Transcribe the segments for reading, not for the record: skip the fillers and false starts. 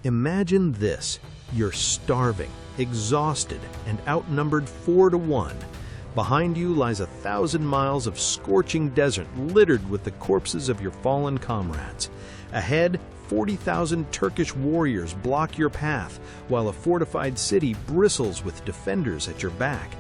Imagine this. You're starving, exhausted, and outnumbered 4-1. Behind you lies 1,000 miles of scorching desert littered with the corpses of your fallen comrades. Ahead, 40,000 Turkish warriors block your path, while a fortified city bristles with defenders at your back.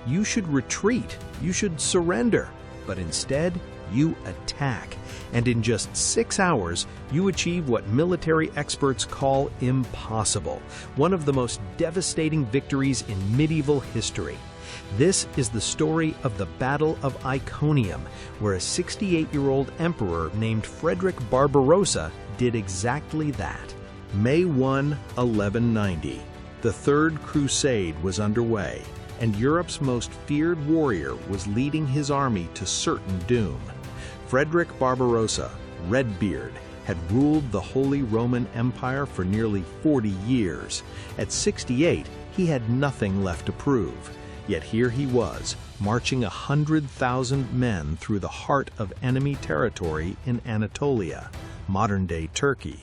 You should retreat, you should surrender, but instead, you attack. And in just 6 hours, you achieve what military experts call impossible, one of the most devastating victories in medieval history. This is the story of the Battle of Iconium, where a 68-year-old emperor named Frederick Barbarossa did exactly that. May 1, 1190. The Third Crusade was underway, and Europe's most feared warrior was leading his army to certain doom. Frederick Barbarossa, Redbeard, had ruled the Holy Roman Empire for nearly 40 years. At 68, he had nothing left to prove. Yet here he was, marching 100,000 men through the heart of enemy territory in Anatolia, modern-day Turkey.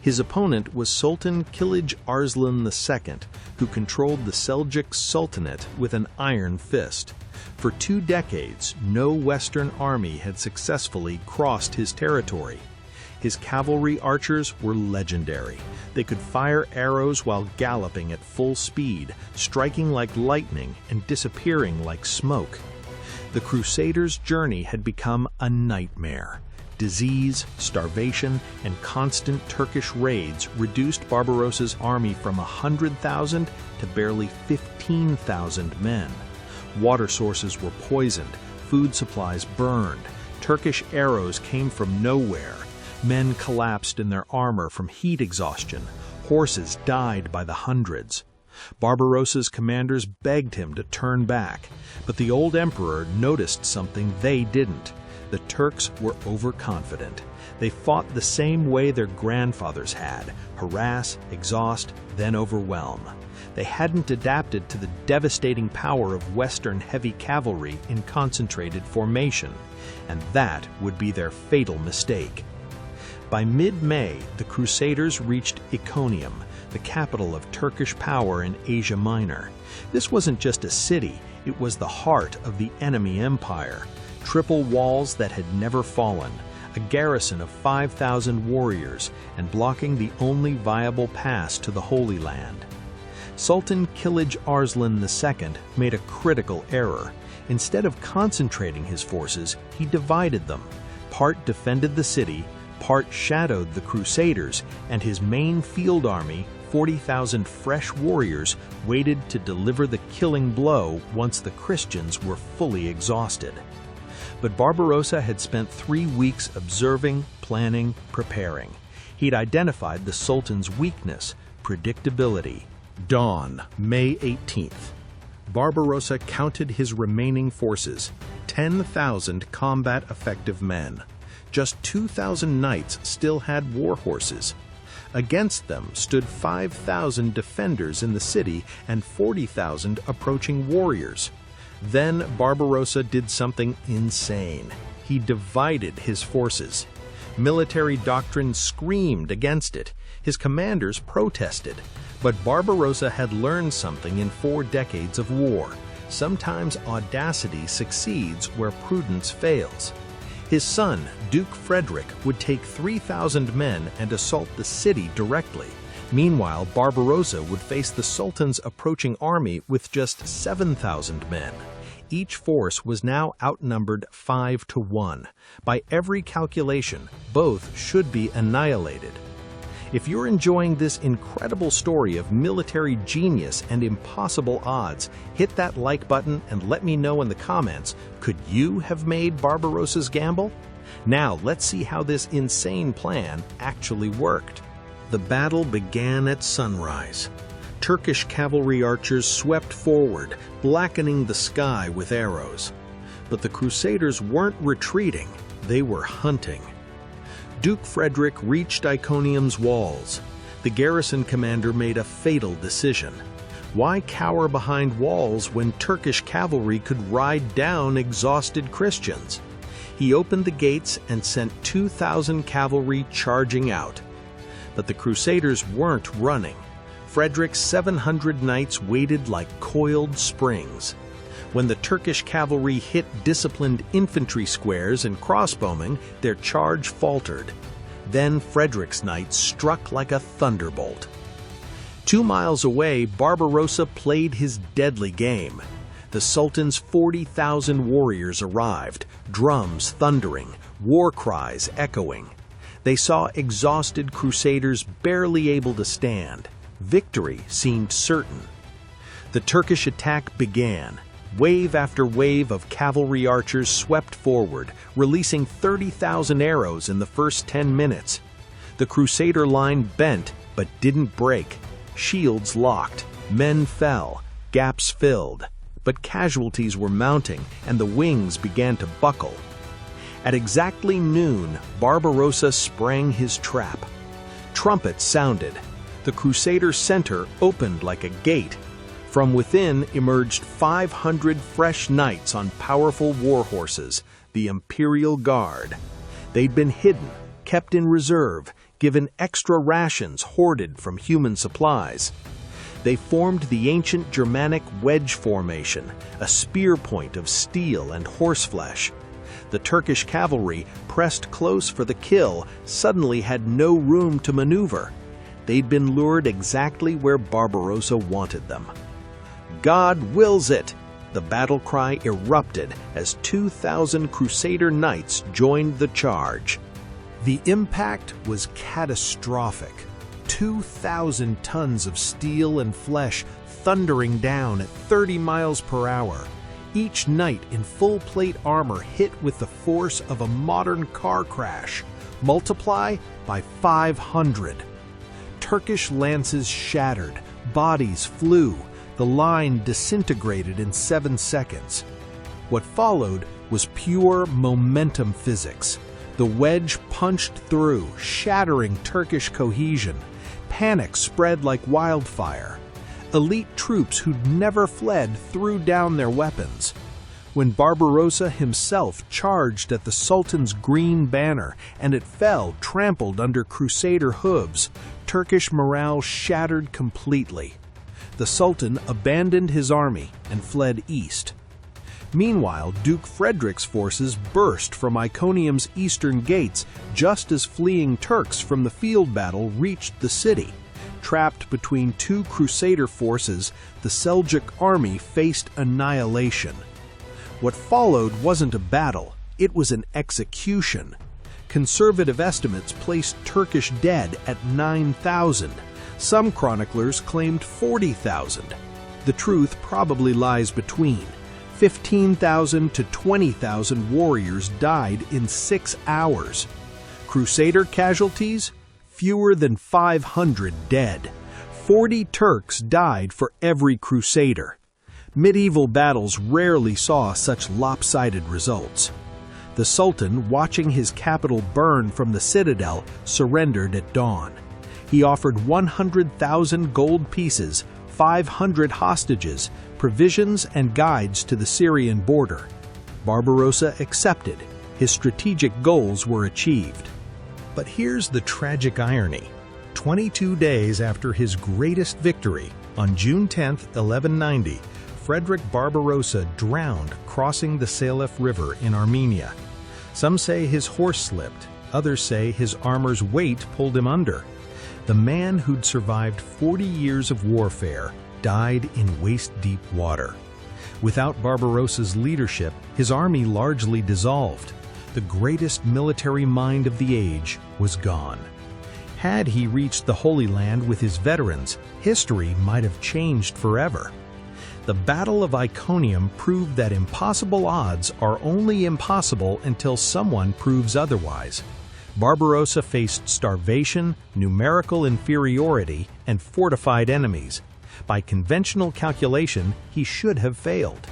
His opponent was Sultan Kilij Arslan II, who controlled the Seljuk Sultanate with an iron fist. For 2 decades, no Western army had successfully crossed his territory. His cavalry archers were legendary. They could fire arrows while galloping at full speed, striking like lightning and disappearing like smoke. The Crusaders' journey had become a nightmare. Disease, starvation, and constant Turkish raids reduced Barbarossa's army from 100,000 to barely 15,000 men. Water sources were poisoned, food supplies burned, Turkish arrows came from nowhere. Men collapsed in their armor from heat exhaustion. Horses died by the hundreds. Barbarossa's commanders begged him to turn back, but the old emperor noticed something they didn't. The Turks were overconfident. They fought the same way their grandfathers had: harass, exhaust, then overwhelm. They hadn't adapted to the devastating power of Western heavy cavalry in concentrated formation, and that would be their fatal mistake. By mid-May, the Crusaders reached Iconium, the capital of Turkish power in Asia Minor. This wasn't just a city, it was the heart of the enemy empire. Triple walls that had never fallen, a garrison of 5,000 warriors, and blocking the only viable pass to the Holy Land. Sultan Kilij Arslan II made a critical error. Instead of concentrating his forces, he divided them. Part defended the city, part shadowed the Crusaders, and his main field army, 40,000 fresh warriors, waited to deliver the killing blow once the Christians were fully exhausted. But Barbarossa had spent 3 weeks observing, planning, preparing. He'd identified the Sultan's weakness: predictability. Dawn, May 18th. Barbarossa counted his remaining forces, 10,000 combat-effective men. Just 2,000 knights still had war horses. Against them stood 5,000 defenders in the city and 40,000 approaching warriors. Then Barbarossa did something insane. He divided his forces. Military doctrine screamed against it. His commanders protested. But Barbarossa had learned something in 4 decades of war. Sometimes audacity succeeds where prudence fails. His son, Duke Frederick, would take 3,000 men and assault the city directly. Meanwhile, Barbarossa would face the Sultan's approaching army with just 7,000 men. Each force was now outnumbered 5-1. By every calculation, both should be annihilated. If you're enjoying this incredible story of military genius and impossible odds, hit that like button and let me know in the comments, could you have made Barbarossa's gamble? Now let's see how this insane plan actually worked. The battle began at sunrise. Turkish cavalry archers swept forward, blackening the sky with arrows. But the Crusaders weren't retreating, they were hunting. Duke Frederick reached Iconium's walls. The garrison commander made a fatal decision. Why cower behind walls when Turkish cavalry could ride down exhausted Christians? He opened the gates and sent 2,000 cavalry charging out. But the Crusaders weren't running. Frederick's 700 knights waited like coiled springs. When the Turkish cavalry hit disciplined infantry squares and crossbowmen, their charge faltered. Then Frederick's knights struck like a thunderbolt. 2 miles away, Barbarossa played his deadly game. The Sultan's 40,000 warriors arrived, drums thundering, war cries echoing. They saw exhausted Crusaders barely able to stand. Victory seemed certain. The Turkish attack began. Wave after wave of cavalry archers swept forward, releasing 30,000 arrows in the first 10 minutes. The Crusader line bent, but didn't break. Shields locked, men fell, gaps filled. But casualties were mounting, and the wings began to buckle. At exactly noon, Barbarossa sprang his trap. Trumpets sounded. The Crusader center opened like a gate. From within emerged 500 fresh knights on powerful war horses, the Imperial Guard. They'd been hidden, kept in reserve, given extra rations hoarded from human supplies. They formed the ancient Germanic wedge formation, a spear point of steel and horseflesh. The Turkish cavalry, pressed close for the kill, suddenly had no room to maneuver. They'd been lured exactly where Barbarossa wanted them. "God wills it!" The battle cry erupted as 2,000 Crusader knights joined the charge. The impact was catastrophic. 2,000 tons of steel and flesh thundering down at 30 miles per hour. Each knight in full plate armor hit with the force of a modern car crash. Multiply by 500. Turkish lances shattered, bodies flew, the line disintegrated in 7 seconds. What followed was pure momentum physics. The wedge punched through, shattering Turkish cohesion. Panic spread like wildfire. Elite troops who'd never fled threw down their weapons. When Barbarossa himself charged at the Sultan's green banner and it fell trampled under Crusader hooves, Turkish morale shattered completely. The Sultan abandoned his army and fled east. Meanwhile, Duke Frederick's forces burst from Iconium's eastern gates just as fleeing Turks from the field battle reached the city. Trapped between two Crusader forces, the Seljuk army faced annihilation. What followed wasn't a battle, it was an execution. Conservative estimates placed Turkish dead at 9,000. Some chroniclers claimed 40,000. The truth probably lies between. 15,000 to 20,000 warriors died in 6 hours. Crusader casualties? Fewer than 500 dead. 40 Turks died for every Crusader. Medieval battles rarely saw such lopsided results. The Sultan, watching his capital burn from the citadel, surrendered at dawn. He offered 100,000 gold pieces, 500 hostages, provisions and guides to the Syrian border. Barbarossa accepted. His strategic goals were achieved. But here's the tragic irony. 22 days after his greatest victory, on June 10, 1190, Frederick Barbarossa drowned crossing the Salif River in Armenia. Some say his horse slipped, others say his armor's weight pulled him under. The man who'd survived 40 years of warfare died in waist-deep water. Without Barbarossa's leadership, his army largely dissolved. The greatest military mind of the age was gone. Had he reached the Holy Land with his veterans, history might have changed forever. The Battle of Iconium proved that impossible odds are only impossible until someone proves otherwise. Barbarossa faced starvation, numerical inferiority, and fortified enemies. By conventional calculation, he should have failed.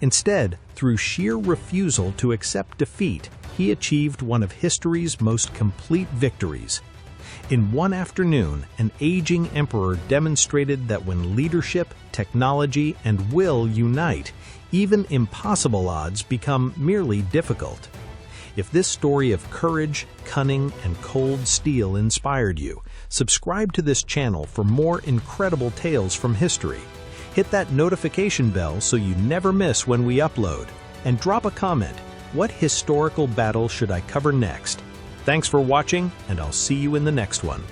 Instead, through sheer refusal to accept defeat, he achieved one of history's most complete victories. In one afternoon, an aging emperor demonstrated that when leadership, technology, and will unite, even impossible odds become merely difficult. If this story of courage, cunning, and cold steel inspired you, subscribe to this channel for more incredible tales from history. Hit that notification bell so you never miss when we upload. And drop a comment. What historical battle should I cover next? Thanks for watching, and I'll see you in the next one.